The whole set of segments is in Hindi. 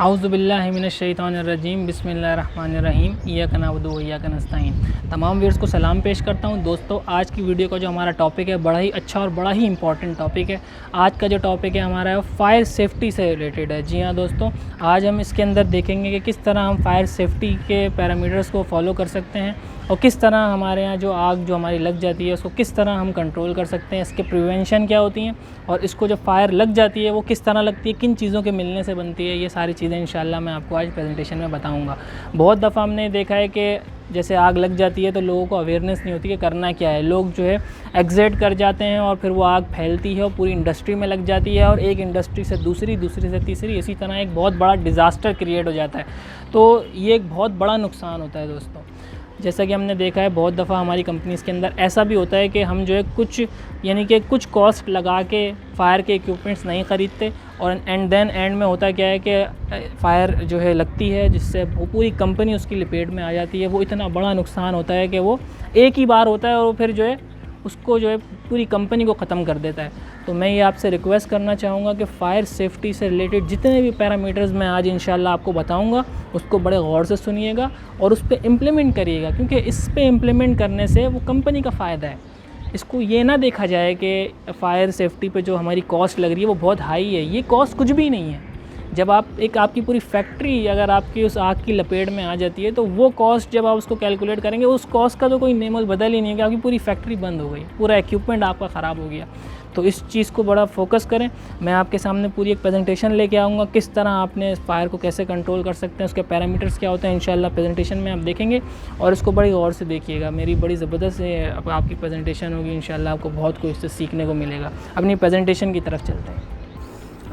औज़ुबिल्लाहिमिनश्शैतानिर्रजीम बिस्मिल्लाहिर्रहमानिर्रहीम इय्याका नअबुदु व इय्याका नस्तईन। तमाम व्यूअर्स को सलाम पेश करता हूं। दोस्तों, आज की वीडियो का जो हमारा टॉपिक है बड़ा ही अच्छा और बड़ा ही इंपॉर्टेंट टॉपिक है। आज का जो टॉपिक है हमारा फायर सेफ्टी से रिलेटेड है। जी हाँ दोस्तों, आज हम इसके अंदर देखेंगे कि किस तरह हम फायर सेफ्टी के पैरामीटर्स को फॉलो कर सकते हैं और किस तरह हमारे यहाँ जो आग जो हमारी लग जाती है उसको किस तरह हम कंट्रोल कर सकते हैं, इसके प्रिवेंशन क्या होती हैं और इसको जब फायर लग जाती है वो किस तरह लगती है, किन चीज़ों के मिलने से बनती है। ये सारी चीज़ें इंशाल्लाह मैं आपको आज प्रेजेंटेशन में बताऊंगा। बहुत दफ़ा हमने देखा है कि जैसे आग लग जाती है तो लोगों को अवेयरनेस नहीं होती कि करना क्या है। लोग जो है एग्जिट कर जाते हैं और फिर वो आग फैलती है और पूरी इंडस्ट्री में लग जाती है और एक इंडस्ट्री से दूसरी, दूसरी से तीसरी, इसी तरह एक बहुत बड़ा डिज़ास्टर क्रिएट हो जाता है। तो ये एक बहुत बड़ा नुकसान होता है दोस्तों। जैसा कि हमने देखा है बहुत दफ़ा हमारी कंपनीज़ के अंदर ऐसा भी होता है कि हम जो है कुछ कॉस्ट लगा के फ़ायर के इक्विपमेंट्स नहीं ख़रीदते और एंड में होता क्या है कि फ़ायर जो है लगती है जिससे वो पूरी कंपनी उसकी लपेट में आ जाती है। वो इतना बड़ा नुकसान होता है कि वो एक ही बार होता है और वो फिर जो है उसको जो है पूरी कंपनी को ख़त्म कर देता है। तो मैं ये आपसे रिक्वेस्ट करना चाहूँगा कि फ़ायर सेफ्टी से रिलेटेड जितने भी पैरामीटर्स मैं आज इंशाल्लाह आपको बताऊँगा उसको बड़े गौर से सुनिएगा और उस पर इम्प्लीमेंट करिएगा, क्योंकि इस पे इम्प्लीमेंट करने से वो कंपनी का फ़ायदा है। इसको ये ना देखा जाए कि फ़ायर सेफ्टी पे जो हमारी कॉस्ट लग रही है वो बहुत हाई है। ये कॉस्ट कुछ भी नहीं है। जब आपकी पूरी फैक्ट्री अगर आपकी उस आग की लपेट में आ जाती है तो वो कॉस्ट जब आप उसको कैलकुलेट करेंगे उस कॉस्ट का तो कोई नेमल बदल ही नहीं है कि आपकी पूरी फैक्ट्री बंद हो गई, पूरा इक्विपमेंट आपका ख़राब हो गया। तो इस चीज़ को बड़ा फोकस करें। मैं आपके सामने पूरी एक प्रेजेंटेशन लेके आऊँगा किस तरह आपने फायर को कैसे कंट्रोल कर सकते हैं, उसके पैरामीटर्स क्या होते हैं इंशाल्लाह प्रेजेंटेशन में आप देखेंगे और इसको बड़ी गौर से देखिएगा। मेरी बड़ी ज़बरदस्त आपकी प्रेजेंटेशन होगी, इंशाल्लाह आपको बहुत कुछ इससे सीखने को मिलेगा। अपनी प्रेजेंटेशन की तरफ चलते हैं।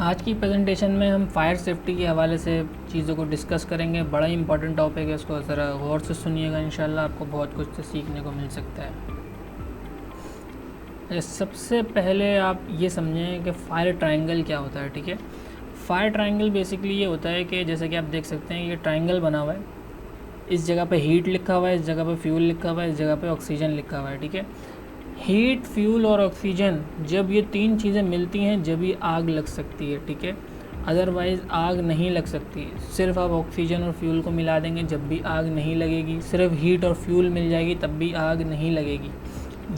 आज की प्रेजेंटेशन में हम फायर सेफ्टी के हवाले से चीज़ों को डिस्कस करेंगे। बड़ा ही इंपॉर्टेंट टॉपिक है, इसको ज़रा गौर से सुनिएगा, इंशाल्लाह आपको बहुत कुछ से सीखने को मिल सकता है। सबसे पहले आप ये समझें कि फायर ट्रायंगल क्या होता है। ठीक है, फायर ट्रायंगल बेसिकली ये होता है कि जैसे कि आप देख सकते हैं ये ट्रायंगल बना हुआ है, इस जगह पे हीट लिखा हुआ है, इस जगह पे फ्यूल लिखा हुआ है, इस जगह पे ऑक्सीजन लिखा हुआ है। ठीक है, हीट, फ्यूल और ऑक्सीजन जब ये तीन चीज़ें मिलती हैं जब ही आग लग सकती है। ठीक है, अदरवाइज़ आग नहीं लग सकती। सिर्फ आप ऑक्सीजन और फ्यूल को मिला देंगे जब भी आग नहीं लगेगी, सिर्फ हीट और फ्यूल मिल जाएगी तब भी आग नहीं लगेगी।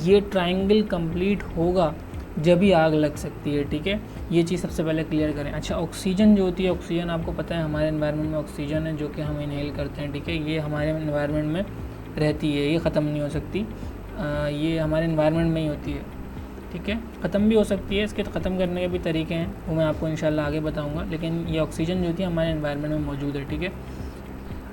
ये ट्रायंगल कंप्लीट होगा जब भी आग लग सकती है। ठीक है, ये चीज़ सबसे पहले क्लियर करें। अच्छा, ऑक्सीजन जो होती है, ऑक्सीजन आपको पता है हमारे एनवायरनमेंट में ऑक्सीजन है जो कि हम इनहेल करते हैं। ठीक है, ये हमारे एनवायरनमेंट में रहती है, ये ख़त्म नहीं हो सकती। ये हमारे एनवायरनमेंट में ही होती है। ठीक है, ख़त्म भी हो सकती है, इसके ख़त्म करने के भी तरीके हैं, वो मैं आपको इंशाल्लाह आगे बताऊंगा, लेकिन ये ऑक्सीजन जो होती है हमारे एनवायरनमेंट में मौजूद है। ठीक है,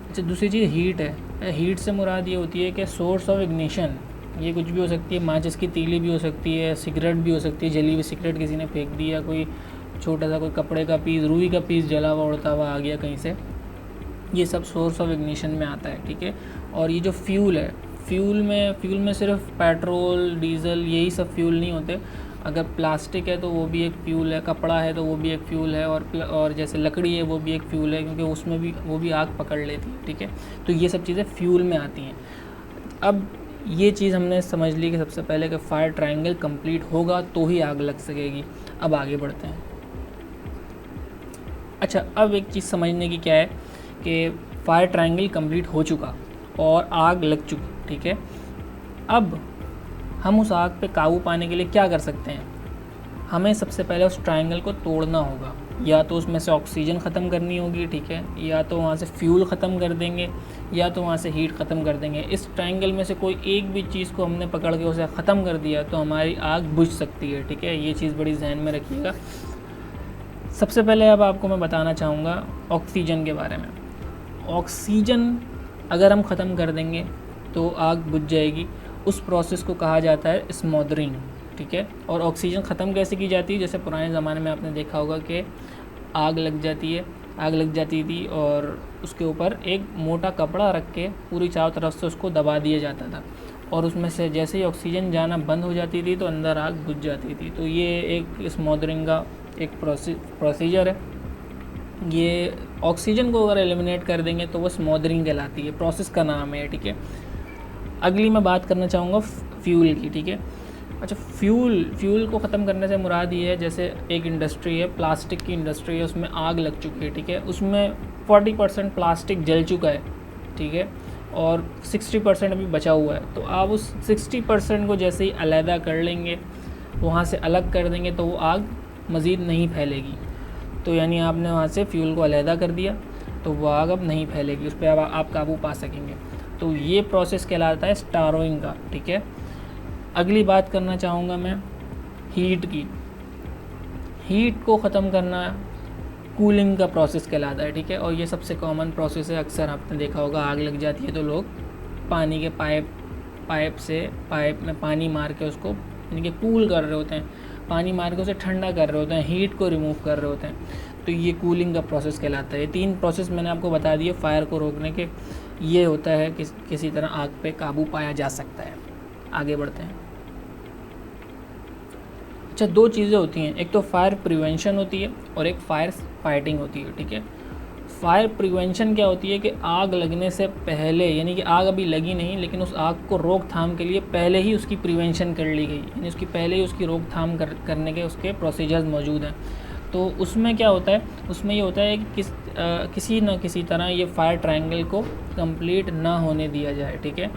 अच्छा, दूसरी चीज़ हीट है। हीट से मुराद ये होती है कि सोर्स ऑफ इग्निशन, ये कुछ भी हो सकती है, माचिस की तीली भी हो सकती है, सिगरेट भी हो सकती है, जली हुई सिगरेट किसी ने फेंक दी या कोई छोटा सा कोई कपड़े का पीस, रुई का पीस जला हुआ उड़ता हुआ आ गया कहीं से, ये सब सोर्स ऑफ इग्निशन में आता है। ठीक है, और ये जो फ्यूल है, फ्यूल में सिर्फ पेट्रोल, डीज़ल, यही सब फ्यूल नहीं होते। अगर प्लास्टिक है तो वो भी एक फ्यूल है, कपड़ा है तो वो भी एक फ्यूल है, और जैसे लकड़ी है वो भी एक फ्यूल है, क्योंकि उसमें भी वो भी आग पकड़ लेती है। ठीक है, तो ये सब चीज़ें फ्यूल में आती हैं। अब ये चीज़ हमने समझ ली कि सबसे पहले कि फायर ट्रायंगल कंप्लीट होगा तो ही आग लग सकेगी। अब आगे बढ़ते हैं। अच्छा, अब एक चीज़ समझने की क्या है कि फायर ट्रायंगल कंप्लीट हो चुका और आग लग चुकी। ठीक है, अब हम उस आग पे काबू पाने के लिए क्या कर सकते हैं? हमें सबसे पहले उस ट्रायंगल को तोड़ना होगा। या तो उसमें से ऑक्सीजन ख़त्म करनी होगी, ठीक है, या तो वहाँ से फ्यूल ख़त्म कर देंगे, या तो वहाँ से हीट ख़त्म कर देंगे। इस ट्रायंगल में से कोई एक भी चीज़ को हमने पकड़ के उसे ख़त्म कर दिया तो हमारी आग बुझ सकती है। ठीक है, ये चीज़ बड़ी जहन में रखिएगा। सबसे पहले अब आपको मैं बताना चाहूँगा ऑक्सीजन के बारे में। ऑक्सीजन अगर हम ख़त्म कर देंगे तो आग बुझ जाएगी। उस प्रोसेस को कहा जाता है स्मोदरिंग। ठीक है, और ऑक्सीजन ख़त्म कैसे की जाती है? जैसे पुराने ज़माने में आपने देखा होगा कि आग लग जाती थी और उसके ऊपर एक मोटा कपड़ा रख के पूरी चारों तरफ से उसको दबा दिया जाता था और उसमें से जैसे ही ऑक्सीजन जाना बंद हो जाती थी तो अंदर आग बुझ जाती थी। तो ये एक स्मोदरिंग का एक प्रोसीजर है। ये ऑक्सीजन को अगर एलिमिनेट कर देंगे तो वो स्मोदरिंग कहलाती है, प्रोसेस का नाम है। ठीक है, अगली मैं बात करना चाहूँगा फ्यूल की। ठीक है, अच्छा, फ्यूल को ख़त्म करने से मुराद ये है, जैसे एक इंडस्ट्री है, प्लास्टिक की इंडस्ट्री है, उसमें आग लग चुकी है, ठीक है, उसमें 40% प्लास्टिक जल चुका है, ठीक है, और 60% अभी बचा हुआ है। तो आप उस 60% को जैसे ही अलहदा कर लेंगे, वहाँ से अलग कर देंगे, तो वो आग मज़ीद नहीं फैलेगी। तो यानी आपने वहाँ से फ्यूल को अलहदा कर दिया तो वो आग अब नहीं फैलेगी, उस पर अब आप काबू पा सकेंगे। तो ये प्रोसेस कहलाता है स्टारोइंग का, ठीक है। अगली बात करना चाहूँगा मैं हीट की। हीट को ख़त्म करना कूलिंग का प्रोसेस कहलाता है, ठीक है, और ये सबसे कॉमन प्रोसेस है। अक्सर आपने देखा होगा आग लग जाती है तो लोग पानी के पाइप में पानी मार के उसको यानी कि कूल कर रहे होते हैं, पानी मार के उसे ठंडा कर रहे होते हैं, हीट को रिमूव कर रहे होते हैं। तो ये कूलिंग का प्रोसेस कहलाता है। ये 3 प्रोसेस मैंने आपको बता दिए फायर को रोकने के। ये होता है कि किसी तरह आग पे काबू पाया जा सकता है। आगे बढ़ते हैं। अच्छा, 2 चीज़ें होती हैं, एक तो फायर प्रिवेंशन होती है और एक फायर फाइटिंग होती है, ठीक है। फायर प्रिवेंशन क्या होती है कि आग लगने से पहले, यानी कि आग अभी लगी नहीं लेकिन उस आग को रोकथाम के लिए पहले ही उसकी प्रिवेंशन कर ली गई, यानी उसकी पहले ही उसकी रोकथाम करने के उसके प्रोसीजर्स मौजूद हैं। तो उसमें क्या होता है, उसमें ये होता है कि किसी न किसी तरह ये फायर ट्रायंगल को कंप्लीट ना होने दिया जाए, ठीक है।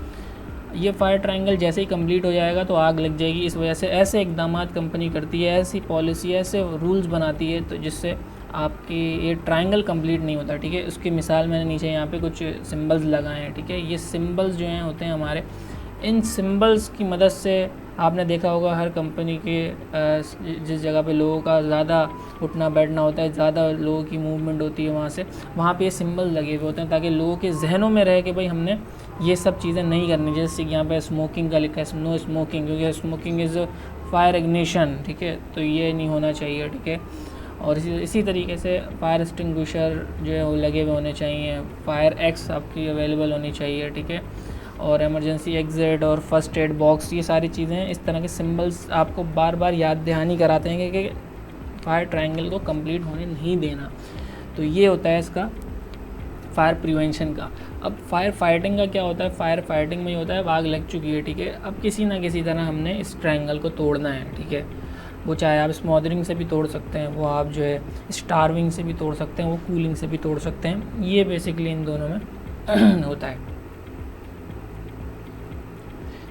ये फायर ट्रायंगल जैसे ही कंप्लीट हो जाएगा तो आग लग जाएगी। इस वजह से ऐसे इकदाम कंपनी करती है, ऐसी पॉलिसी, ऐसे रूल्स बनाती है तो जिससे आपकी ये ट्रायंगल कंप्लीट नहीं होता, ठीक है। उसकी मिसाल मैंने नीचे यहाँ पे कुछ सिंबल्स लगाए हैं, ठीक है। ये सिंबल्स जो हैं होते हैं हमारे, इन सिंबल्स की मदद से आपने देखा होगा हर कंपनी के जिस जगह पे लोगों का ज़्यादा उठना बैठना होता है, ज़्यादा लोगों की मूवमेंट होती है वहाँ पे ये सिंबल लगे हुए होते हैं ताकि लोगों के जहनों में रहे कि भाई हमने ये सब चीज़ें नहीं करनी। जैसे कि यहाँ पे स्मोकिंग का लिखा है, नो स्मोकिंग, क्योंकि स्मोकिंग इज़ फायर इग्निशन, ठीक है, तो ये नहीं होना चाहिए, ठीक है। और इसी तरीके से फायर एक्सटिंग्विशर जो है वो लगे हुए होने चाहिए, फायर एक्स आपकी अवेलेबल होनी चाहिए, ठीक है, और इमरजेंसी एग्जिट और फर्स्ट एड बॉक्स, ये सारी चीज़ें, इस तरह के सिंबल्स आपको बार बार याद दहानी कराते हैं कि फायर ट्रायंगल को कंप्लीट होने नहीं देना। तो ये होता है इसका फायर प्रिवेंशन का। अब फायर फाइटिंग का क्या होता है, फायर फाइटिंग में ये होता है आग लग चुकी है, ठीक है, अब किसी ना किसी तरह हमने इस ट्रायंगल को तोड़ना है, ठीक है। वो चाहे आप स्मॉदरिंग से भी तोड़ सकते हैं, वो आप जो है स्टार्विंग से भी तोड़ सकते हैं, वो कूलिंग से भी तोड़ सकते हैं। ये बेसिकली इन दोनों में होता है।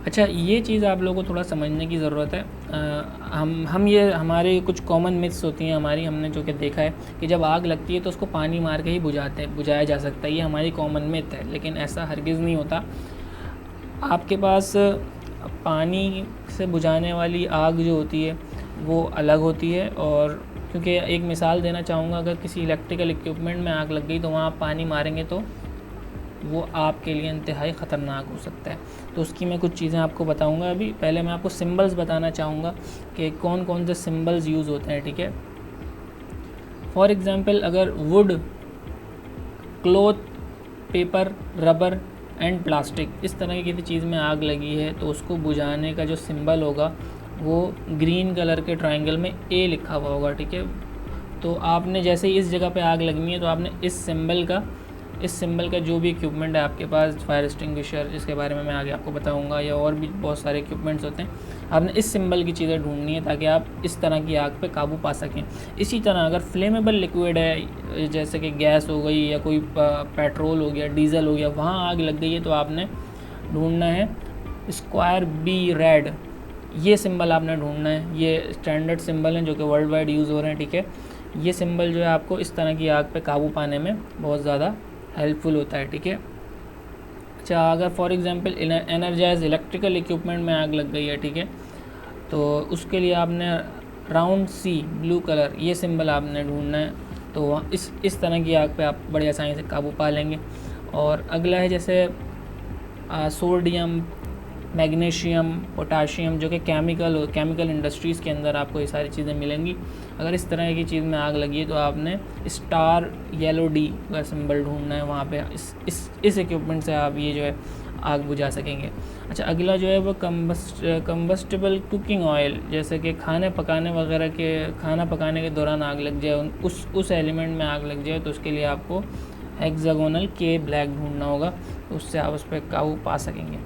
अच्छा, ये चीज़ आप लोगों को थोड़ा समझने की ज़रूरत है। हम ये हमारे कुछ कॉमन मिथ्स होती हैं हमारी, हमने जो कि देखा है कि जब आग लगती है तो उसको पानी मार के ही बुझाया जा सकता है। ये हमारी कॉमन मिथ है, लेकिन ऐसा हरगिज़ नहीं होता। आपके पास पानी से बुझाने वाली आग जो होती है वो अलग होती है। और क्योंकि एक मिसाल देना चाहूँगा, अगर किसी इलेक्ट्रिकल इक्विपमेंट में आग लग गई तो वहाँ आप पानी मारेंगे तो वो आपके लिए इंतहाई ख़तरनाक हो सकता है। तो उसकी मैं कुछ चीज़ें आपको बताऊंगा। अभी पहले मैं आपको सिंबल्स बताना चाहूँगा कि कौन कौन से सिंबल्स यूज़ होते हैं, ठीक है। फॉर एग्ज़ाम्पल, अगर would, cloth, paper, rubber and plastic, इस तरह की चीज़ में आग लगी है तो उसको बुझाने का जो सिंबल होगा वो ग्रीन कलर के ट्रायंगल में ए लिखा हुआ होगा, ठीक है। तो आपने जैसे ही इस जगह पे आग लगनी है तो आपने इस सिंबल का जो भी इक्विपमेंट है आपके पास, फायर एक्सटिंग्विशर, जिसके बारे में मैं आगे आपको बताऊंगा, या और भी बहुत सारे इक्विपमेंट्स होते हैं, आपने इस सिंबल की चीज़ें ढूंढनी है ताकि आप इस तरह की आग पे काबू पा सकें। इसी तरह अगर फ्लेमेबल लिक्विड है, जैसे कि गैस हो गई या कोई पेट्रोल हो गया, डीजल हो गया, वहाँ आग लग गई है तो आपने ढूंढना है स्क्वायर बी रेड, ये सिंबल आपने ढूंढना है। ये स्टैंडर्ड सिंबल हैं जो कि वर्ल्ड वाइड यूज़ हो रहे हैं, ठीक है। ये सिंबल जो है आपको इस तरह की आग पे काबू पाने में बहुत ज़्यादा हेल्पफुल होता है, ठीक है। अच्छा, अगर for example energise electrical equipment में आग लग गई है, ठीक है, तो उसके लिए आपने राउंड सी ब्लू कलर, ये सिंबल आपने ढूंढना है। तो इस तरह की आग पे आप बड़ी आसानी से काबू पा लेंगे। और अगला है जैसे सोडियम, मैग्नीशियम, पोटाशियम, जो कि केमिकल इंडस्ट्रीज़ के अंदर आपको ये सारी चीज़ें मिलेंगी। अगर इस तरह की चीज़ में आग लगी है तो आपने स्टार येलो डी का सिंबल ढूंढना है वहाँ पे। इस इक्विपमेंट से आप ये जो है आग बुझा सकेंगे। अच्छा, अगला जो है वो कम्बस्टिबल कुकिंग ऑयल, जैसे कि खाना पकाने के दौरान आग लग जाए, उस एलिमेंट में आग लग जाए तो उसके लिए आपको हेक्सागोनल के ब्लैक ढूंढना होगा, तो उससे आप उस पर काबू पा सकेंगे।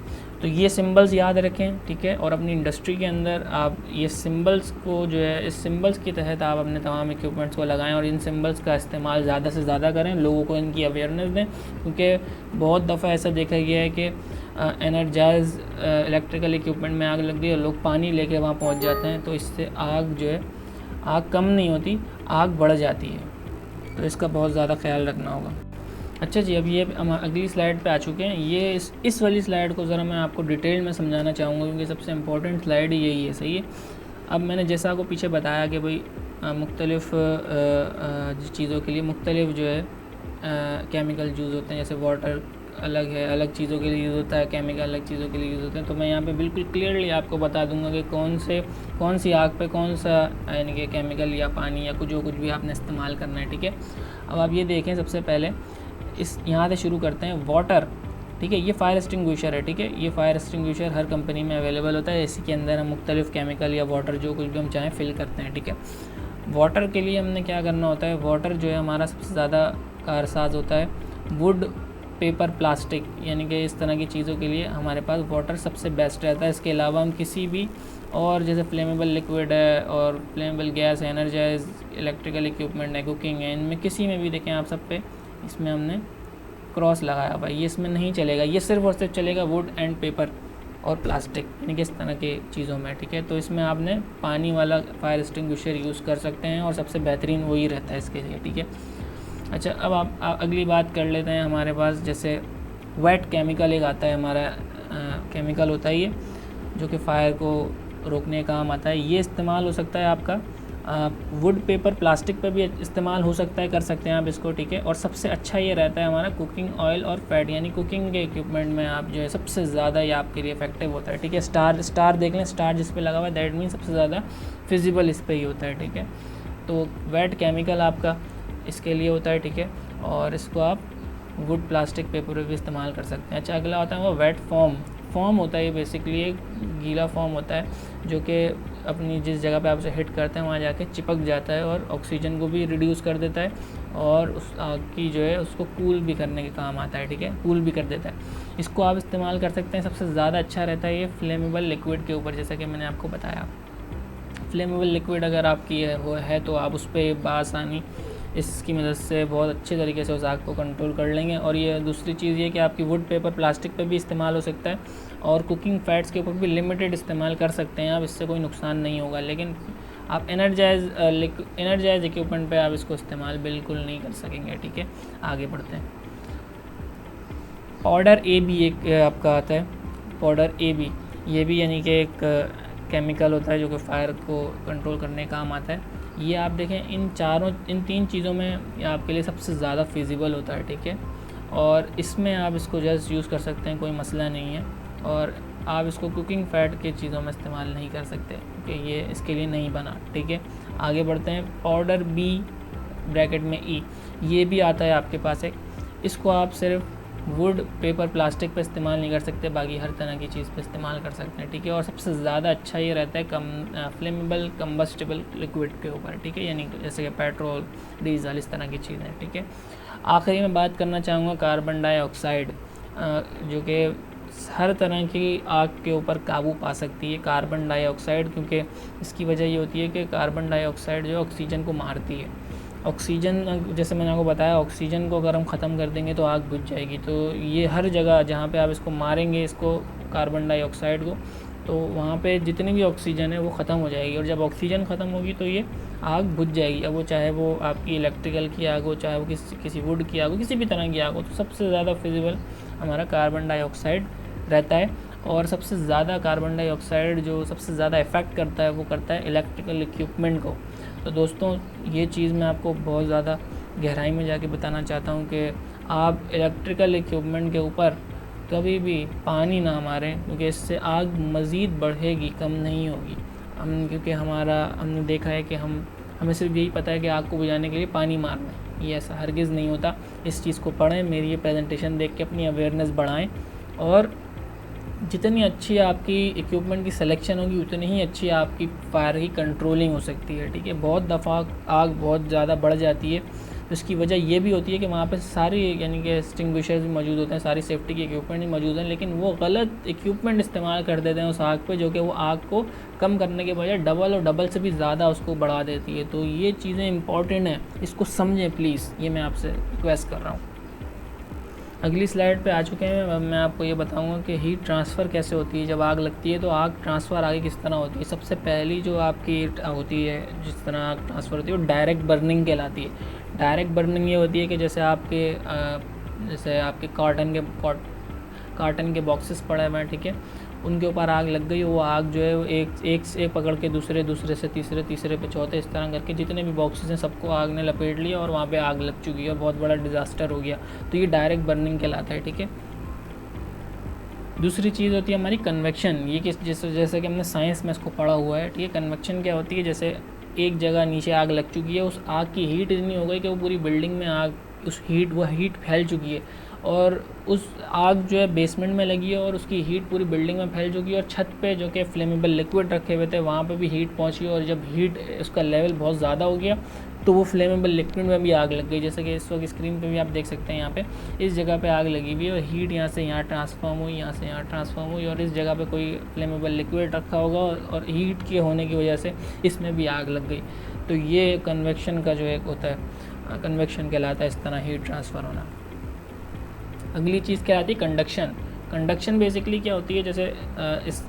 तो ये सिंबल्स याद रखें, ठीक है। और अपनी इंडस्ट्री के अंदर आप ये सिंबल्स को जो है, इस सिंबल्स के तहत आप अपने तमाम इक्विपमेंट्स को लगाएं और इन सिंबल्स का इस्तेमाल ज़्यादा से ज़्यादा करें, लोगों को इनकी अवेयरनेस दें। क्योंकि बहुत दफ़ा ऐसा देखा गया है कि एनर्जाइज इलेक्ट्रिकल इक्विपमेंट में आग लग गई और लोग पानी लेके वहाँ पहुँच जाते हैं, तो इससे आग जो है, आग कम नहीं होती, आग बढ़ जाती है। तो इसका बहुत ज़्यादा ख्याल रखना होगा। अच्छा जी, अब ये हम अगली स्लाइड पे आ चुके हैं। ये इस वाली स्लाइड को ज़रा मैं आपको डिटेल में समझाना चाहूँगा, क्योंकि सबसे इम्पोर्टेंट स्लाइड यही है, सही है। अब मैंने जैसा आपको पीछे बताया कि भाई मुख्तलिफ़ चीज़ों के लिए मुख्तलिफ़ जो है केमिकल यूज़ होते हैं। जैसे वाटर अलग है, अलग चीज़ों के लिए यूज़ होता है, केमिकल अलग चीज़ों के लिए यूज़ होते हैं। तो मैं यहाँ पे बिल्कुल क्लियरली आपको बता दूंगा कि कौन सी आग पे कौन सा यानी कि केमिकल या पानी या जो कुछ भी आपने इस्तेमाल करना है, ठीक है। अब आप ये देखें, सबसे पहले इस यहाँ से शुरू करते हैं। वाटर, ठीक है, ये फायर एक्सटिंग्विशर है, ठीक है। ये फायर एक्सटिंग्विशर हर कंपनी में अवेलेबल होता है। इसी के अंदर हम मुख्तलिफ़ केमिकल या वाटर जो कुछ भी हम चाहें फिल करते हैं, ठीक है। वाटर के लिए हमने क्या करना होता है, वाटर जो है हमारा सबसे ज़्यादा कारसाज होता है। वुड, पेपर, प्लास्टिक यानी कि इस तरह की चीज़ों के लिए हमारे पास वाटर सबसे बेस्ट रहता है। इसके अलावा हम किसी भी और जैसे फ्लेमेबल लिक्विड है और फ्लेमेबल गैस है, एनर्जाइज इलेक्ट्रिकल इक्विपमेंट है, कुकिंग है, इनमें किसी में भी देखें आप सब पे इसमें हमने क्रॉस लगाया हुआ है, ये इसमें नहीं चलेगा। ये सिर्फ और सिर्फ चलेगा वुड एंड पेपर और प्लास्टिक यानी कि इस तरह के चीज़ों में, ठीक है। तो इसमें आपने पानी वाला फायर एक्सटिंग्विशर यूज़ कर सकते हैं और सबसे बेहतरीन वही रहता है इसके लिए, ठीक है। अच्छा, अब आप अगली बात कर लेते हैं। हमारे पास जैसे वेट केमिकल एक आता है, हमारा केमिकल होता है ये, जो कि फायर को रोकने का काम आता है। ये इस्तेमाल हो सकता है आपका वुड, पेपर, प्लास्टिक पे भी इस्तेमाल हो सकता है, कर सकते हैं आप इसको, ठीक है। और सबसे अच्छा ये रहता है हमारा कुकिंग ऑयल और फैट यानी कुकिंग के इक्विपमेंट में आप जो है सबसे ज़्यादा ये आपके लिए इफेक्टिव होता है, ठीक है। स्टार देख लें, स्टार जिस पे लगा हुआ है दैट मीन सबसे ज़्यादा फिजिबल इस पर ही होता है, ठीक है। तो वेट केमिकल आपका इसके लिए होता है, ठीक है। और इसको आप वुड, प्लास्टिक, पेपर पर भी इस्तेमाल कर सकते हैं। अच्छा, अगला होता है वो वेट फॉर्म होता है। ये बेसिकली एक गीला फॉर्म होता है जो कि अपनी जिस जगह पे आप उसे हिट करते हैं वहाँ जाके चिपक जाता है और ऑक्सीजन को भी रिड्यूस कर देता है और उस आग की जो है उसको कूल भी करने के काम आता है, ठीक है, कूल भी कर देता है। इसको आप इस्तेमाल कर सकते हैं। सबसे ज़्यादा अच्छा रहता है ये फ्लेमेबल लिक्विड के ऊपर, जैसा कि मैंने आपको बताया। फ्लेमेबल लिक्विड अगर आपकी है तो आप उस पर बआसानी इसकी मदद से बहुत अच्छे तरीके से उस आग को कंट्रोल कर लेंगे। और ये दूसरी चीज़ ये कि आपकी वुड, पेपर, प्लास्टिक पे भी इस्तेमाल हो सकता है और कुकिंग फैट्स के ऊपर भी लिमिटेड इस्तेमाल कर सकते हैं आप, इससे कोई नुकसान नहीं होगा। लेकिन आप एनर्जाइज इक्विपमेंट पे आप इसको इस्तेमाल बिल्कुल नहीं कर सकेंगे, ठीक है। आगे बढ़ते हैं। पाउडर ए भी एक आपका आता है, पाउडर ए भी, ये भी यानी कि एक केमिकल होता है जो कि फायर को कंट्रोल करने का काम आता है। ये आप देखें इन तीन चीज़ों में आपके लिए सबसे ज़्यादा फिजिबल होता है, ठीक है। और इसमें आप इसको जस्ट यूज़ कर सकते हैं, कोई मसला नहीं है। और आप इसको कुकिंग फैट के चीज़ों में इस्तेमाल नहीं कर सकते क्योंकि ये इसके लिए नहीं बना, ठीक है। आगे बढ़ते हैं। पाउडर बी ब्रैकेट में ई, ये भी आता है आपके पास एक, इसको आप सिर्फ वुड, पेपर, प्लास्टिक पे इस्तेमाल नहीं कर सकते, बाकी हर तरह की चीज़ पे इस्तेमाल कर सकते हैं, ठीक है। और सबसे ज़्यादा अच्छा ये रहता है फ्लेमेबल कम्बस्टिबल लिक्विड के ऊपर, ठीक है, यानी जैसे कि पेट्रोल, डीजल, इस तरह की चीज़ें, ठीक है। आखिरी में बात करना चाहूँगा कार्बन डाइऑक्साइड, जो कि हर तरह की आग के ऊपर काबू पा सकती है, कार्बन डाइऑक्साइड, क्योंकि इसकी वजह ये होती है कि कार्बन डाइऑक्साइड जो ऑक्सीजन को मारती है। ऑक्सीजन, जैसे मैंने आपको बताया, ऑक्सीजन को अगर हम ख़त्म कर देंगे तो आग बुझ जाएगी। तो ये हर जगह जहाँ पे आप इसको मारेंगे, इसको कार्बन डाइऑक्साइड को, तो वहाँ पे जितनी भी ऑक्सीजन है वो ख़त्म हो जाएगी। और जब ऑक्सीजन ख़त्म होगी तो ये आग बुझ जाएगी। अब वो चाहे वो आपकी इलेक्ट्रिकल की आग हो, चाहे वो किसी वुड की आग हो, किसी भी तरह की आग हो, तो सबसे ज़्यादा फिजिबल हमारा कार्बन डाइऑक्साइड रहता है। और सबसे ज़्यादा कार्बन डाइऑक्साइड जो सबसे ज़्यादा इफ़ेक्ट करता है वो करता है इलेक्ट्रिकल इक्विपमेंट को। तो दोस्तों, ये चीज़ मैं आपको बहुत ज़्यादा गहराई में जाके बताना चाहता हूँ कि आप इलेक्ट्रिकल इक्विपमेंट के ऊपर कभी भी पानी ना मारें, क्योंकि इससे आग मज़ीद बढ़ेगी, कम नहीं होगी। क्योंकि हमने देखा है कि हमें सिर्फ यही पता है कि आग को बुझाने के लिए पानी मारना है, ये ऐसा हरगिज़ नहीं होता। इस चीज़ को पढ़ें, मेरी ये प्रेजेंटेशन देख के अपनी अवेयरनेस बढ़ाएं, और जितनी अच्छी आपकी इक्विपमेंट की सिलेक्शन होगी उतनी ही अच्छी आपकी फायर की कंट्रोलिंग हो सकती है, ठीक है। बहुत दफ़ा आग बहुत ज़्यादा बढ़ जाती है तो इसकी वजह ये भी होती है कि वहाँ पे सारी यानी कि एक्सटिंग्विशर्स भी मौजूद होते हैं, सारी सेफ्टी के इक्विपमेंट भी मौजूद हैं, लेकिन वो गलत इक्विपमेंट इस्तेमाल कर देते हैं उस आग पे, जो कि वो आग को कम करने के बजाय डबल और डबल से भी ज़्यादा उसको बढ़ा देती है। तो ये चीज़ें इंपॉर्टेंट हैं, इसको समझें प्लीज़, ये मैं आपसे रिक्वेस्ट कर रहा हूँ। अगली स्लाइड पे आ चुके हैं। अब मैं आपको ये बताऊंगा कि हीट ट्रांसफ़र कैसे होती है। जब आग लगती है तो आग ट्रांसफ़र आगे किस तरह होती है। सबसे पहली जो आपकी होती है, जिस तरह आग ट्रांसफ़र होती है, वो डायरेक्ट बर्निंग कहलाती है। डायरेक्ट बर्निंग ये होती है कि जैसे आपके कार्टन के बॉक्सेस पड़े हुए हैं, ठीक है, उनके ऊपर आग लग गई, वो आग जो है वो एक से पकड़ के दूसरे से तीसरे पे चौथे, इस तरह करके जितने भी बॉक्सेस हैं सबको आग ने लपेट लिया और वहाँ पे आग लग चुकी है और बहुत बड़ा डिज़ास्टर हो गया। तो ये डायरेक्ट बर्निंग कहलाता है, ठीक है। दूसरी चीज़ होती है हमारी कन्वेक्शन। ये किस जैसे कि हमने साइंस में इसको पढ़ा हुआ है, ठीक है। कन्वेक्शन क्या होती है, जैसे एक जगह नीचे आग लग चुकी है, उस आग की हीट इतनी हो गई कि वो पूरी बिल्डिंग में वह हीट फैल चुकी है और उस आग जो है बेसमेंट में लगी है और उसकी हीट पूरी बिल्डिंग में फैल चुकी है और छत पे जो कि फ्लेमेबल लिक्विड रखे हुए थे वहाँ पे भी हीट पहुँची और जब हीट उसका लेवल बहुत ज़्यादा हो गया तो वो फ्लेमेबल लिक्विड में भी आग लग गई। जैसे कि इस वक्त स्क्रीन पे भी आप देख सकते हैं, यहाँ पे इस जगह पे आग लगी हुई है और हीट यहाँ से यहाँ ट्रांसफॉर्म हुई, यहाँ से यहाँ ट्रांसफॉर्म हुई और इस जगह पे कोई फ्लेमेबल लिक्विड रखा होगा और हीट के होने की वजह से इसमें भी आग लग गई। तो ये कन्वेक्शन का जो एक होता है, कन्वेक्शन कहलाता है इस तरह हीट ट्रांसफ़र होना। अगली चीज़ क्या आती है, कंडक्शन। कंडक्शन बेसिकली क्या होती है, जैसे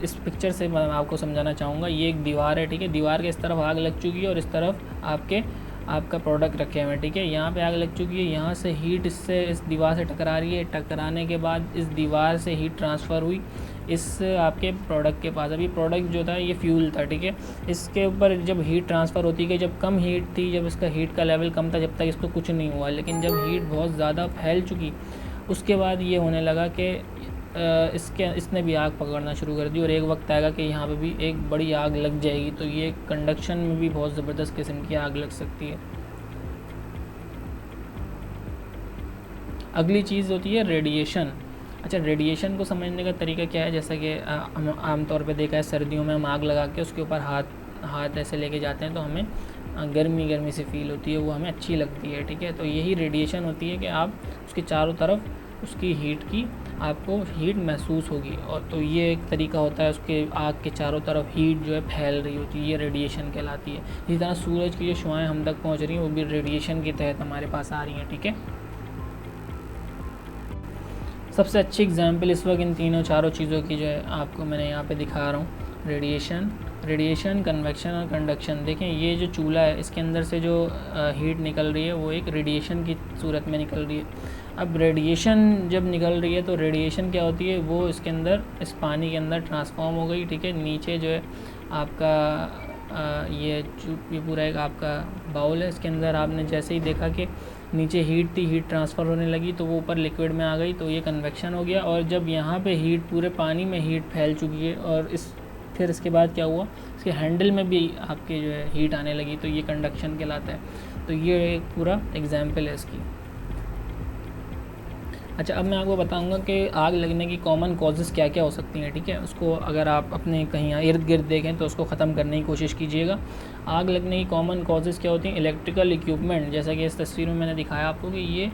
इस पिक्चर से मैं आपको समझाना चाहूँगा। ये एक दीवार है, ठीक है, दीवार के इस तरफ आग लग चुकी है और इस तरफ आपका प्रोडक्ट रखे हुए हैं, ठीक है। यहाँ पे आग लग चुकी है, यहाँ से हीट इस दीवार से टकरा रही है, टकराने के बाद इस दीवार से हीट ट्रांसफ़र हुई इस आपके प्रोडक्ट के पास। अब ये प्रोडक्ट जो था ये फ्यूल था, ठीक है। इसके ऊपर जब हीट ट्रांसफ़र होती है, जब कम हीट थी, जब इसका हीट का लेवल कम था, जब तक इसको कुछ नहीं हुआ, लेकिन जब हीट बहुत ज़्यादा फैल चुकी उसके बाद ये होने लगा कि इसने भी आग पकड़ना शुरू कर दी और एक वक्त आएगा कि यहाँ पे भी एक बड़ी आग लग जाएगी। तो ये कंडक्शन में भी बहुत ज़बरदस्त किस्म की आग लग सकती है। अगली चीज़ होती है रेडिएशन। अच्छा, रेडिएशन को समझने का तरीका क्या है, जैसा कि हम आमतौर पे देखा है सर्दियों में हम आग लगा के उसके ऊपर हाथ ऐसे लेके जाते हैं तो हमें गर्मी सी फील होती है, वो हमें अच्छी लगती है, ठीक है। तो यही रेडिएशन होती है कि आप उसके चारों तरफ उसकी हीट की आपको हीट महसूस होगी और तो ये एक तरीका होता है, उसके आग के चारों तरफ हीट जो है फैल रही होती है, ये रेडिएशन कहलाती है। इसी तरह सूरज की जो शुआएँ हम तक पहुंच रही हैं वो भी रेडिएशन के तहत हमारे पास आ रही हैं, ठीक है। सबसे अच्छी एग्जांपल इस वक्त इन तीनों चारों चीज़ों की जो है आपको मैंने यहाँ पे दिखा रहा हूँ। रेडिएशन, कन्वेक्शन और कंडक्शन। देखें ये जो चूल्हा है इसके अंदर से जो हीट निकल रही है वो एक रेडिएशन की सूरत में निकल रही है। अब रेडिएशन जब निकल रही है तो रेडिएशन क्या होती है, वो इसके अंदर इस पानी के अंदर ट्रांसफॉर्म हो गई, ठीक है। नीचे जो है आपका ये पूरा एक आपका बाउल है, इसके अंदर आपने जैसे ही देखा कि नीचे हीट थी, हीट ट्रांसफ़र होने लगी तो वो ऊपर लिक्विड में आ गई, तो ये कन्वेक्शन हो गया। और जब यहाँ पे हीट पूरे पानी में हीट फैल चुकी है और फिर इसके बाद क्या हुआ, इसके हैंडल में भी आपके जो है हीट आने लगी, तो ये कंडक्शन कहलाता है। तो ये एक पूरा एग्जाम्पल है इसकी। अच्छा, अब मैं आपको बताऊंगा कि आग लगने की कॉमन कॉजेज़ क्या क्या हो सकती हैं, ठीक है। उसको अगर आप अपने कहीं इर्द गिर्द देखें तो उसको ख़त्म करने की कोशिश कीजिएगा। आग लगने की कॉमन कॉजेज़ क्या होती हैं, इलेक्ट्रिकल इक्विपमेंट। जैसा कि इस तस्वीर में मैंने दिखाया आपको कि ये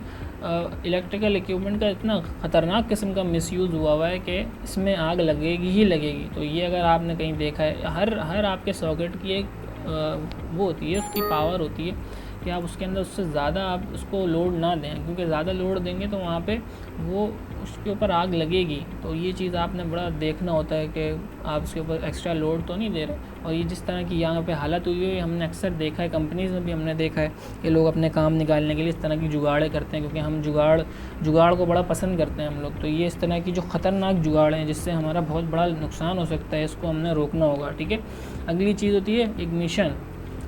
इलेक्ट्रिकल इक्विपमेंट का इतना ख़तरनाक किस्म का मिसयूज़ हुआ है कि इसमें आग लगेगी ही लगेगी। तो ये अगर आपने कहीं देखा है, हर आपके सॉकेट की एक वो होती है, उसकी पावर होती है कि आप उसके अंदर उससे ज़्यादा आप उसको लोड ना दें, क्योंकि ज़्यादा लोड देंगे तो वहाँ पे वो उसके ऊपर आग लगेगी। तो ये चीज़ आपने बड़ा देखना होता है कि आप उसके ऊपर एक्स्ट्रा लोड तो नहीं दे रहे। और ये जिस तरह की यहाँ पे हालत हुई है हमने अक्सर देखा है, कंपनीज़ में भी हमने देखा है कि लोग अपने काम निकालने के लिए इस तरह की जुगाड़ें करते हैं, क्योंकि हम जुगाड़ को बड़ा पसंद करते हैं हम लोग। तो ये इस तरह की जो ख़तरनाक जुगाड़ हैं जिससे हमारा बहुत बड़ा नुकसान हो सकता है, इसको हमने रोकना होगा, ठीक है। अगली चीज़ होती है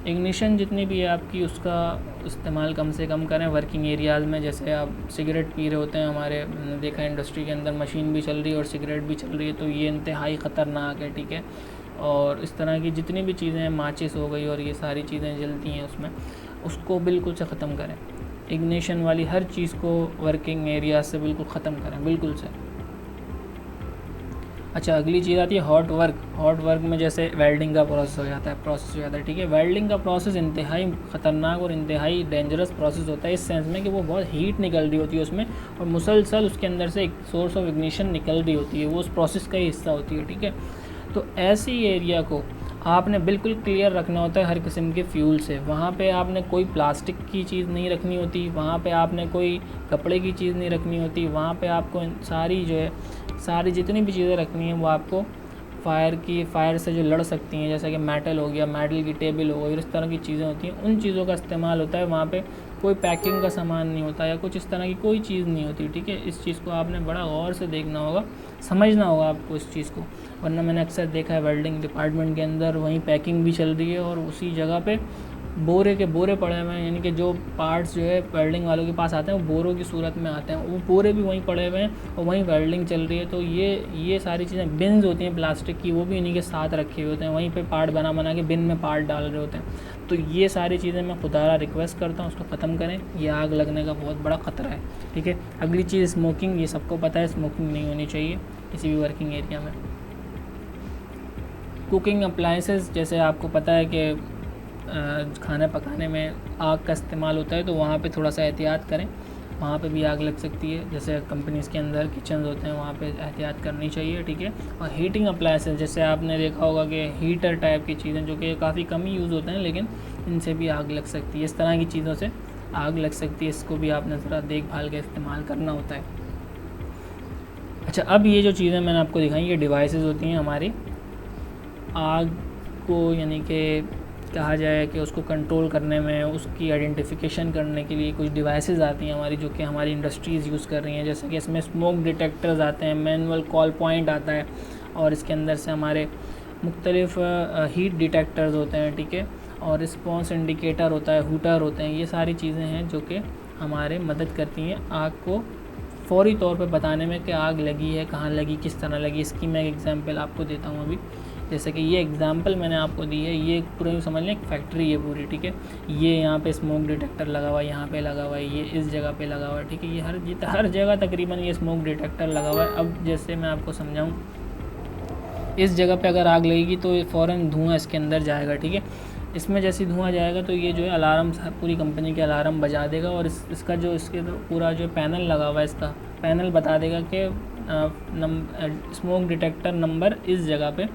इग्निशन जितनी भी है आपकी, उसका इस्तेमाल कम से कम करें वर्किंग एरियाज़ में। जैसे आप सिगरेट पी रहे होते हैं, हमारे देखा इंडस्ट्री के अंदर मशीन भी चल रही है और सिगरेट भी चल रही है, तो ये इंतहाई ख़तरनाक है, ठीक है। और इस तरह की जितनी भी चीज़ें हैं, माचिस हो गई और ये सारी चीज़ें जलती हैं उसमें, उसको बिल्कुल से ख़त्म करें। इग्निशन वाली हर चीज़ को वर्किंग एरिया से बिल्कुल ख़त्म करें, बिल्कुल से। अच्छा, अगली चीज़ आती है हॉट वर्क। हॉट वर्क में जैसे वेल्डिंग का प्रोसेस हो जाता है, ठीक है। वेल्डिंग का प्रोसेस इंतहाई ख़तरनाक और इंतहाई डेंजरस प्रोसेस होता है, इस सेंस में कि वो बहुत हीट निकल रही होती है उसमें, और मुसलसल उसके अंदर से एक सोर्स ऑफ इग्निशन निकल रही होती है, वो उस प्रोसेस का ही हिस्सा होती है, ठीक है। तो ऐसी एरिया को आपने बिल्कुल क्लियर रखना होता है हर किस्म के फ्यूल से। वहाँ पे आपने कोई प्लास्टिक की चीज़ नहीं रखनी होती, वहाँ पे आपने कोई कपड़े की चीज़ नहीं रखनी होती, वहाँ पे आपको सारी जितनी भी चीज़ें रखनी है वो आपको फायर से जो लड़ सकती हैं, जैसे कि मेटल हो गया, मेटल की टेबल हो गई, इस तरह की चीज़ें होती हैं, उन चीज़ों का इस्तेमाल होता है। वहाँ पे कोई पैकिंग का सामान नहीं होता या कुछ इस तरह की कोई चीज़ नहीं होती, ठीक है। इस चीज़ को आपने बड़ा गौर से देखना होगा, समझना होगा आपको इस चीज़ को, वरना मैंने अक्सर देखा है वेल्डिंग डिपार्टमेंट के अंदर वहीं पैकिंग भी चल रही है और उसी जगह पे बोरे के बोरे पड़े हुए हैं, यानी कि जो पार्ट्स जो है वेल्डिंग वालों के पास आते हैं वो बोरों की सूरत में आते हैं, वो बोरे भी वहीं पड़े हुए हैं और वहीं वेल्डिंग चल रही है। तो ये सारी चीज़ें बिन्स होती हैं प्लास्टिक की, वो भी इन्हीं के साथ रखे हुए होते हैं, वहीं पे पार्ट बना के बिन में पार्ट डाल रहे होते हैं। तो ये सारी चीज़ें मैं खुदारा रिक्वेस्ट करता हूँ उसको ख़त्म करें, ये आग लगने का बहुत बड़ा ख़तरा है, ठीक है। अगली चीज़ स्मोकिंग, ये सबको पता है स्मोकिंग नहीं होनी चाहिए किसी भी वर्किंग एरिया में। कुकिंग अप्लाइंसेस, जैसे आपको पता है कि खाना पकाने में आग का इस्तेमाल होता है, तो वहाँ पे थोड़ा सा एहतियात करें, वहाँ पे भी आग लग सकती है। जैसे कंपनीज़ के अंदर किचन होते हैं वहाँ पे एहतियात करनी चाहिए, ठीक है। और हीटिंग अप्लाइंसेस, जैसे आपने देखा होगा कि हीटर टाइप की चीज़ें जो कि काफ़ी कम ही यूज़ होते हैं लेकिन इनसे भी आग लग सकती है, इस तरह की चीज़ों से आग लग सकती है, इसको भी आपने ज़रा देखभाल के इस्तेमाल करना होता है। अच्छा, अब ये जो चीज़ें मैंने आपको दिखाई, ये डिवाइसेस होती हैं हमारी आग को, यानी कि कहा जाए कि उसको कंट्रोल करने में, उसकी आइडेंटिफिकेशन करने के लिए कुछ डिवाइसेस आती हैं हमारी, जो कि हमारी इंडस्ट्रीज़ यूज़ कर रही हैं। जैसे कि इसमें स्मोक डिटेक्टर्स आते हैं, मैनुअल कॉल पॉइंट आता है, और इसके अंदर से हमारे मुख्तलिफ हीट डिटेक्टर्स होते हैं, ठीक है, और रिस्पॉन्स इंडिकेटर होता है, हूटर होते हैं। ये सारी चीज़ें हैं जो कि हमारे मदद करती हैं आग को फ़ौरी तौर पे बताने में कि आग लगी है, कहाँ लगी, किस तरह लगी। इसकी मैं एक एग्ज़ाम्पल आपको देता हूँ अभी। जैसे कि ये एग्ज़ाम्पल मैंने आपको दी है, ये पूरा समझ लें एक फैक्ट्री है पूरी, ठीक है। ये यहाँ पे स्मोक डिटेक्टर लगा हुआ है, यहाँ पे लगा हुआ है, ये इस जगह पे लगा हुआ है, ठीक है। ये हर जगह तकरीबन ये स्मोक डिटेक्टर लगा हुआ है। अब जैसे मैं आपको समझाऊँ, इस जगह पे अगर आग लगेगी तो फ़ौरन धुआं इसके अंदर जाएगा, ठीक है। इसमें जैसे धुआं जाएगा तो ये जो है अलार्म, पूरी कंपनी के अलार्म बजा देगा, और इसका जो इसके पूरा जो पैनल लगा हुआ है, इसका पैनल बता देगा कि स्मोक डिटेक्टर नंबर इस जगह पे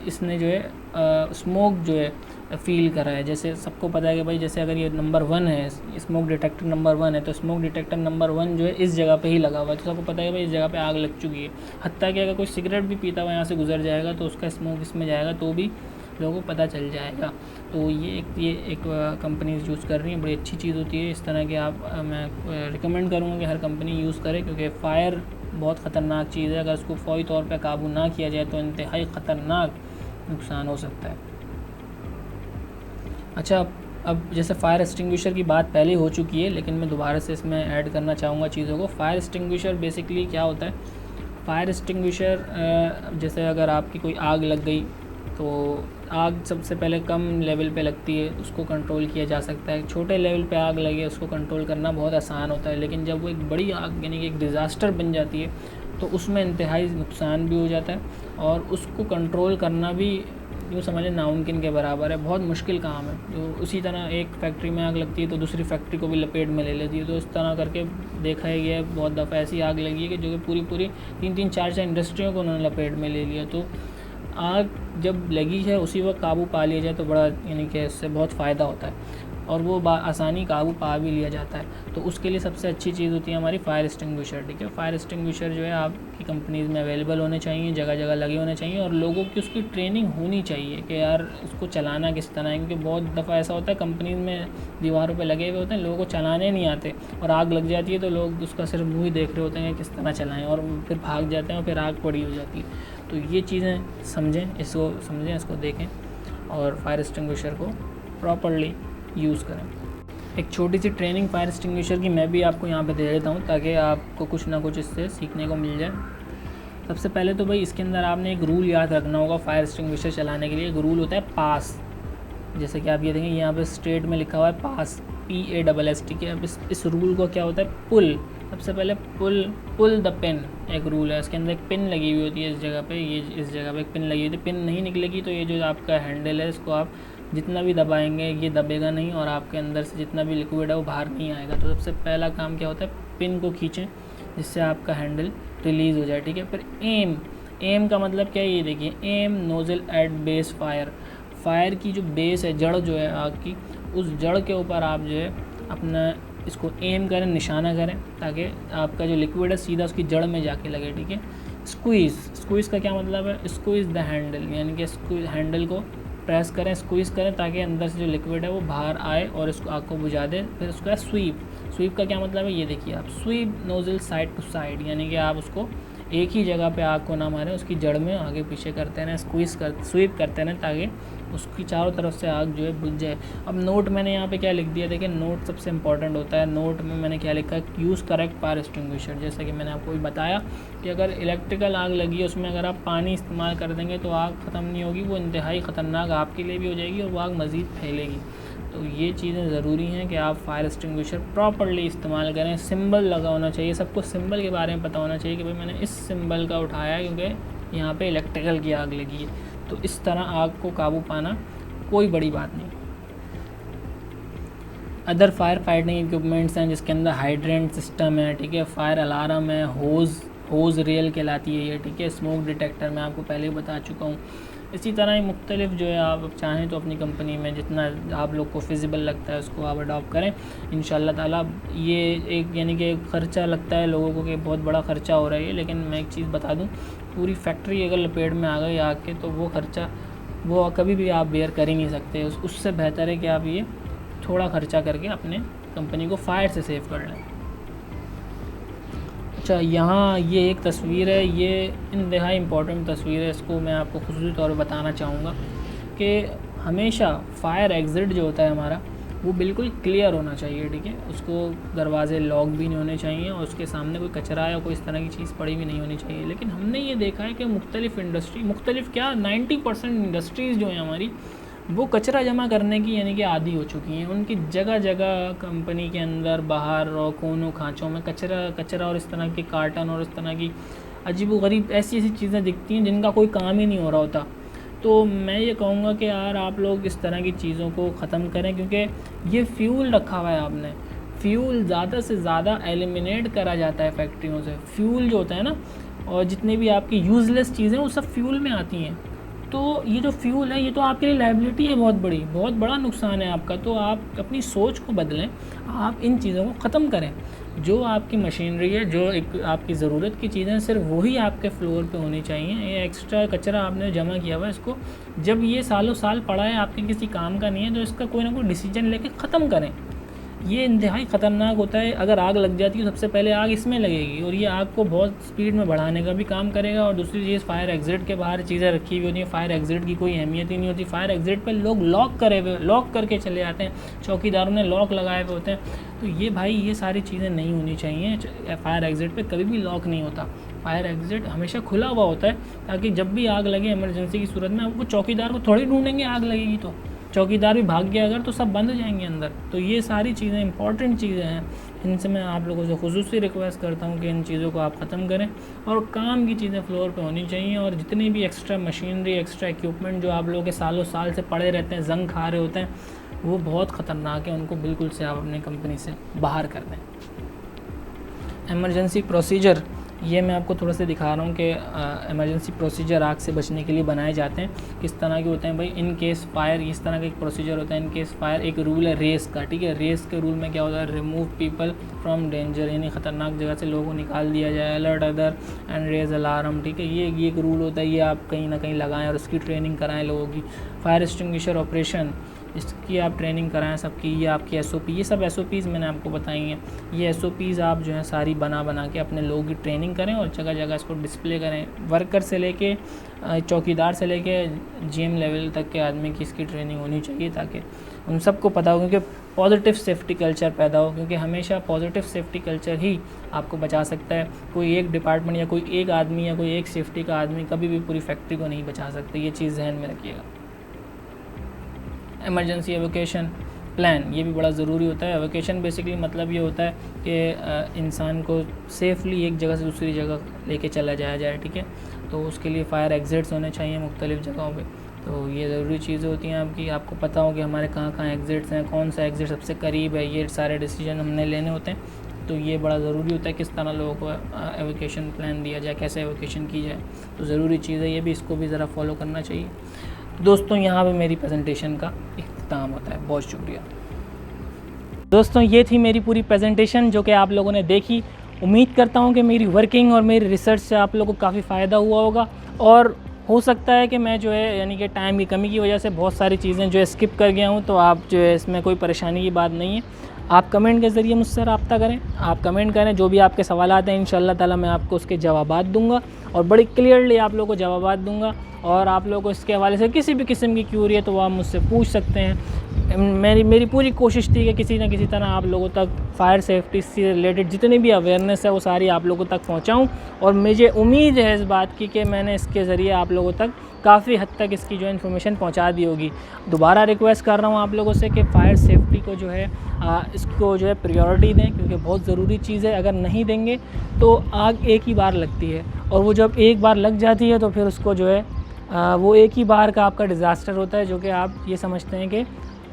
इसने जो है स्मोक जो है फ़ील करा है। जैसे सबको पता है कि भाई जैसे अगर ये नंबर 1 है, स्मोक डिटेक्टर नंबर 1 है, तो स्मोक डिटेक्टर नंबर 1 जो है इस जगह पे ही लगा हुआ है, तो सबको पता है कि भाई इस जगह पे आग लग चुकी है। हत्ता कि अगर कोई सिगरेट भी पीता हुआ यहाँ से गुजर जाएगा तो उसका स्मोक इसमें जाएगा तो भी लोगों को पता चल जाएगा। तो ये एक कंपनीज यूज़ कर रही हैं, बड़ी अच्छी चीज़ होती है। इस तरह के मैं रिकमेंड करूँगा कि हर कंपनी यूज़ करे, क्योंकि फ़ायर बहुत ख़तरनाक चीज़ है। अगर उसको फ़ौरी तौर पर काबू ना किया जाए तो इंतहाई ख़तरनाक नुकसान हो सकता है। अच्छा, अब जैसे फ़ायर एक्सटिंग्विशर की बात पहले हो चुकी है, लेकिन मैं दोबारा से इसमें ऐड करना चाहूँगा चीज़ों को। फ़ायर एक्सटिंग्विशर बेसिकली क्या होता है? फ़ायर एक्सटिंग्विशर जैसे अगर आपकी कोई आग लग गई तो आग सबसे पहले कम लेवल पे लगती है, उसको कंट्रोल किया जा सकता है। छोटे लेवल पे आग लगे उसको कंट्रोल करना बहुत आसान होता है, लेकिन जब वो एक बड़ी आग यानी कि एक डिज़ास्टर बन जाती है तो उसमें इंतहाई नुकसान भी हो जाता है, और उसको कंट्रोल करना भी यूँ समझ लें नामुमकिन के बराबर है, बहुत मुश्किल काम है। तो उसी तरह एक फैक्ट्री में आग लगती है तो दूसरी फैक्ट्री को भी लपेट में ले लेती है। तो इस तरह करके देखा है गया बहुत दफ़ा ऐसी आग लगी है कि जो कि पूरी 3-3 4-4 इंडस्ट्रियों को उन्होंने लपेट में ले लिया। तो आग जब लगी है उसी वक्त काबू पा लिया जाए तो बड़ा यानी कि इससे बहुत फ़ायदा होता है, और वो आसानी काबू पा भी लिया जाता है। तो उसके लिए सबसे अच्छी चीज़ होती है हमारी फ़ायर एक्सटिंग्विशर, ठीक है। फ़ायर एक्सटिंग्विशर जो है आपकी कंपनीज़ में अवेलेबल होने चाहिए, जगह जगह लगे होने चाहिए, और लोगों की उसकी ट्रेनिंग होनी चाहिए कि यार उसको चलाना किस तरह है। क्योंकि बहुत दफ़ा ऐसा होता है कंपनीज़ में दीवारों पर लगे हुए होते हैं, लोगों को चलाने नहीं आते और आग लग जाती है तो लोग उसका सिर्फ मुँह ही देख रहे होते हैं कि किस तरह चलाएँ, और फिर भाग जाते हैं और फिर आग पड़ी हो जाती है। तो ये चीज़ें समझें, इसको देखें और फायर एक्सटिंग्विशर को प्रॉपर्ली यूज़ करें। एक छोटी सी ट्रेनिंग फायर एक्सटिंग्विशर की मैं भी आपको यहाँ पे दे देता हूँ ताकि आपको कुछ ना कुछ इससे सीखने को मिल जाए। सबसे पहले तो भाई इसके अंदर आपने एक रूल याद रखना होगा फायर एक्सटिंग्विशर चलाने के लिए। एक रूल होता है पास, जैसे कि आप ये देखें यहाँ पे स्ट्रेट में लिखा हुआ है पास, PASS, ठीक है। अब इस रूल को क्या होता है, पुल सबसे पहले पुल द पिन एक रूल है, इसके अंदर एक पिन लगी हुई होती है इस जगह पे, ये इस जगह पे एक पिन लगी हुई है। पिन नहीं निकलेगी तो ये जो आपका हैंडल है इसको आप जितना भी दबाएंगे ये दबेगा नहीं और आपके अंदर से जितना भी लिक्विड है वो बाहर नहीं आएगा। तो सबसे पहला काम क्या होता है, पिन को खींचें जिससे आपका हैंडल रिलीज़ हो जाए, ठीक है। फिर एम का मतलब क्या है, ये देखिए, aim nozzle at base fire की जो बेस है, जड़ जो है आग की, उस जड़ के ऊपर आप जो है अपना इसको एम करें, निशाना करें, ताकि आपका जो लिक्विड है सीधा उसकी जड़ में जाके लगे, ठीक है। स्क्वीज़ का क्या मतलब है, स्क्वीज़ द हैंडल, यानी कि हैंडल को प्रेस करें, स्क्वीज़ करें ताकि अंदर से जो लिक्विड है वो बाहर आए और इसको आग को बुझा दे। फिर उसका स्वीप का क्या मतलब है, ये देखिए आप, sweep nozzle side to side, यानी कि आप उसको एक ही जगह पे आग को ना मारें, उसकी जड़ में आगे पीछे करते रहें, स्वीप करते रहें ताकि उसकी चारों तरफ से आग जो है बुझ जाए। अब नोट मैंने यहाँ पे क्या लिख दिया, देखिए नोट सबसे इंपॉर्टेंट होता है। नोट में मैंने क्या लिखा है, यूज़ करेक्ट फायर एक्सटिंग्विशर। जैसा कि मैंने आपको भी बताया कि अगर इलेक्ट्रिकल आग लगी है उसमें अगर आप पानी इस्तेमाल कर देंगे तो आग ख़त्म नहीं होगी, वो इंतहाई ख़तरनाक आपके लिए भी हो जाएगी और वो आग मज़ीद फैलेगी। तो ये चीज़ें ज़रूरी हैं कि आप फायर एक्सटिंग्विशर प्रॉपर्ली इस्तेमाल करें। सिंबल लगा होना चाहिए, सबको सिंबल के बारे में पता होना चाहिए कि भाई मैंने इस सिंबल का उठाया है क्योंकि यहाँ पे इलेक्ट्रिकल की आग लगी है। तो इस तरह आग को काबू पाना कोई बड़ी बात नहीं। अदर फायर फाइटिंग इक्विपमेंट्स हैं जिसके अंदर हाइड्रेंट सिस्टम है, ठीक है, फायर अलार्म है, होज़ रेल कहलाती है ये, ठीक है, स्मोक डिटेक्टर मैं आपको पहले ही बता चुका हूँ। इसी तरह ही मुख्तलिफ जो है आप चाहें तो अपनी कंपनी में जितना आप लोग को फिजिबल लगता है उसको आप अडॉप्ट करें इंशाल्लाह ताला। ये एक यानी कि ख़र्चा लगता है लोगों को कि बहुत बड़ा ख़र्चा हो रहा है, लेकिन मैं एक चीज़ बता दूं, पूरी फैक्ट्री अगर लपेट में आ गई आग के तो वो ख़र्चा वो कभी भी आप बेयर कर ही नहीं सकते। उससे बेहतर है कि आप ये थोड़ा ख़र्चा करके अपने कंपनी को फायर से सेव कर लें। अच्छा, यहाँ ये एक तस्वीर है, ये इंतहाई इम्पॉर्टेंट तस्वीर है, इसको मैं आपको खुसूसी तौर पर बताना चाहूँगा कि हमेशा फायर एग्ज़िट जो होता है हमारा वो बिल्कुल क्लियर होना चाहिए, ठीक है। उसको दरवाजे लॉक भी नहीं होने चाहिए और उसके सामने कोई कचरा या कोई इस तरह की चीज़ पड़ी भी नहीं होनी चाहिए। लेकिन हमने ये देखा है कि मुख्तलिफ क्या 90% इंडस्ट्रीज़ जो हैं हमारी वो कचरा जमा करने की यानी कि आदी हो चुकी हैं। उनकी जगह जगह कंपनी के अंदर बाहर और कोनों खाँचों में कचरा और इस तरह के कार्टन और इस तरह की अजीबोगरीब ऐसी चीज़ें दिखती हैं जिनका कोई काम ही नहीं हो रहा होता। तो मैं ये कहूँगा कि यार आप लोग इस तरह की चीज़ों को ख़त्म करें, क्योंकि ये फ्यूल रखा हुआ है आपने, फ्यूल ज़्यादा से ज़्यादा एलिमिनेट करा जाता है फैक्ट्रियों से। फ्यूल जो होता है ना, और जितनी भी आपकी यूज़लेस चीज़ें वो सब फ्यूल में आती हैं। तो ये जो फ्यूल है ये तो आपके लिए लायबिलिटी है, बहुत बड़ा नुकसान है आपका। तो आप अपनी सोच को बदलें, आप इन चीज़ों को ख़त्म करें। जो आपकी मशीनरी है, जो एक आपकी ज़रूरत की चीज़ें सिर्फ वही आपके फ्लोर पे होनी चाहिए। ये एक्स्ट्रा कचरा आपने जमा किया हुआ है, इसको जब ये सालों साल पड़ा है आपके किसी काम का नहीं है तो इसका कोई ना कोई डिसीजन लेके ख़त्म करें। ये इंतहाई ख़तरनाक होता है। अगर आग लग जाती है सबसे पहले आग इसमें लगेगी और ये आग को बहुत स्पीड में बढ़ाने का भी काम करेगा। और दूसरी चीज़, फायर एग्ज़िट के बाहर चीज़ें रखी हुई होती हैं, फायर एग्ज़िट की कोई अहमियत ही नहीं होती। फायर एग्ज़िट पर लोग लॉक करके चले जाते हैं, चौकीदारों ने लॉक लगाए हुए होते हैं। तो ये भाई ये सारी चीज़ें नहीं होनी चाहिए। फायर एग्ज़िट पर कभी भी लॉक नहीं होता, फायर एग्ज़िट हमेशा खुला हुआ होता है ताकि जब भी आग लगे इमरजेंसी की सूरत में वो चौकीदार को थोड़ी ढूंढेंगे, आग लगेगी तो चौकीदार भी भाग गया अगर तो सब बंद जाएंगे अंदर। तो ये सारी चीज़ें इंपॉर्टेंट चीज़ें हैं, इनसे मैं आप लोगों से खुसूसी रिक्वेस्ट करता हूँ कि इन चीज़ों को आप ख़त्म करें और काम की चीज़ें फ्लोर पे होनी चाहिए। और जितनी भी एक्स्ट्रा मशीनरी, एक्स्ट्रा इक्विपमेंट जो आप लोगों के सालों साल से पड़े रहते हैं, जंग खा रहे होते हैं, वो बहुत ख़तरनाक है, उनको बिल्कुल से आप अपनी कंपनी से बाहर कर दें। एमरजेंसी प्रोसीजर, ये मैं आपको थोड़ा सा दिखा रहा हूँ कि इमरजेंसी प्रोसीजर आग से बचने के लिए बनाए जाते हैं। किस तरह के होते हैं भाई, इन केस फायर, इस तरह का एक प्रोसीजर होता है। इन केस फायर एक रूल है रेस का, ठीक है। रेस के रूल में क्या होता है, रिमूव पीपल फ्रॉम डेंजर, यानी ख़तरनाक जगह से लोगों को निकाल दिया जाए। Alert other and raise alarm, ठीक है। ये एक रूल होता है, ये आप कहीं ना कहीं लगाएं और उसकी ट्रेनिंग कराएं लोगों की। फायर एक्सटिंग्विशर ऑपरेशन, इसकी आप ट्रेनिंग कराएं सबकी। ये आपकी SOP, ये सब SOPs मैंने आपको बताई हैं। ये SOPs आप जो है सारी बना के अपने लोगों की ट्रेनिंग करें और जगह जगह इसको डिस्प्ले करें। वर्कर से लेके चौकीदार से लेके GM लेवल तक के आदमी की इसकी ट्रेनिंग होनी चाहिए ताकि उन सबको पता हो, क्योंकि पॉजिटिव सेफ्टी कल्चर पैदा हो, क्योंकि हमेशा पॉजिटिव सेफ्टी कल्चर ही आपको बचा सकता है। कोई एक डिपार्टमेंट या कोई एक आदमी या कोई एक सेफ्टी का आदमी कभी भी पूरी फैक्ट्री को नहीं बचा सकते। ये चीज़ जहन में रखिएगा। इमरजेंसी एवोकेशन, प्लान, ये भी बड़ा ज़रूरी होता है। एवोकेशन बेसिकली मतलब ये होता है कि इंसान को सेफ़ली एक जगह से दूसरी जगह लेके चला जाया जाए, ठीक है। तो उसके लिए फ़ायर एग्ज़िट्स होने चाहिए मुख्तलिफ़ जगहों पे। तो ये ज़रूरी चीज़ें होती हैं आपकी, आपको पता हो कि हमारे कहाँ कहाँ एग्ज़िट्स हैं, कौन सा एग्ज़िट सबसे करीब है, ये सारे डिसीजन हमने लेने होते हैं। तो ये बड़ा ज़रूरी होता है किस तरह लोगों को एवोकेशन प्लान दिया जाए, कैसे एवोकेशन की जाए। तो ज़रूरी चीज़ है ये भी, इसको भी ज़रा फॉलो करना चाहिए। दोस्तों यहाँ पे मेरी प्रेजेंटेशन का इख्तिताम होता है। बहुत शुक्रिया दोस्तों, ये थी मेरी पूरी प्रेजेंटेशन जो कि आप लोगों ने देखी। उम्मीद करता हूँ कि मेरी वर्किंग और मेरी रिसर्च से आप लोगों को काफ़ी फ़ायदा हुआ होगा। और हो सकता है कि मैं जो है यानी कि टाइम की कमी की वजह से बहुत सारी चीज़ें जो है स्किप कर गया हूँ, तो आप जो है इसमें कोई परेशानी की बात नहीं है। आप कमेंट के ज़रिए मुझसे रब्ता करें, आप कमेंट करें, जो भी आपके सवालात हैं इंशाअल्लाह ताला मैं आपको उसके जवाबात दूंगा और बड़ी क्लियरली आप लोगों को जवाबात दूंगा। और आप लोगों को इसके हवाले से किसी भी किस्म की क्यूरी है तो वो आप मुझसे पूछ सकते हैं। मेरी पूरी कोशिश थी कि किसी न किसी तरह आप लोगों तक फ़ायर सेफ्टी से रिलेटेड जितनी भी अवेयरनेस है वो सारी आप लोगों तक पहुंचाऊं। और मुझे उम्मीद है इस बात की कि मैंने इसके ज़रिए आप लोगों तक काफ़ी हद तक इसकी जो है इन्फॉर्मेशन पहुंचा दी होगी। दोबारा रिक्वेस्ट कर रहा हूं आप लोगों से कि फ़ायर सेफ्टी को जो है इसको जो है प्रायोरिटी दें, क्योंकि बहुत ज़रूरी चीज़ है। अगर नहीं देंगे तो आग एक ही बार लगती है, और वो जब एक बार लग जाती है तो फिर उसको जो है वो एक ही बार का आपका डिज़ास्टर होता है, जो कि आप ये समझते हैं कि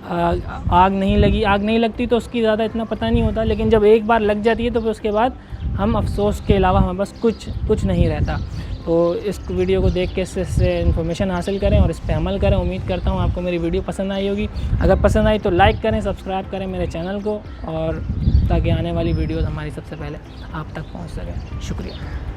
आग नहीं लगती तो उसकी ज़्यादा इतना पता नहीं होता, लेकिन जब एक बार लग जाती है तो फिर उसके बाद हम अफसोस के अलावा हमें बस कुछ नहीं रहता। तो इस वीडियो को देख के इससे इन्फॉर्मेशन हासिल करें और इस पर अमल करें। उम्मीद करता हूँ आपको मेरी वीडियो पसंद आई होगी। अगर पसंद आई तो लाइक करें, सब्सक्राइब करें मेरे चैनल को, और ताकि आने वाली वीडियोज़ हमारी सबसे पहले आप तक पहुँच सकें। शुक्रिया।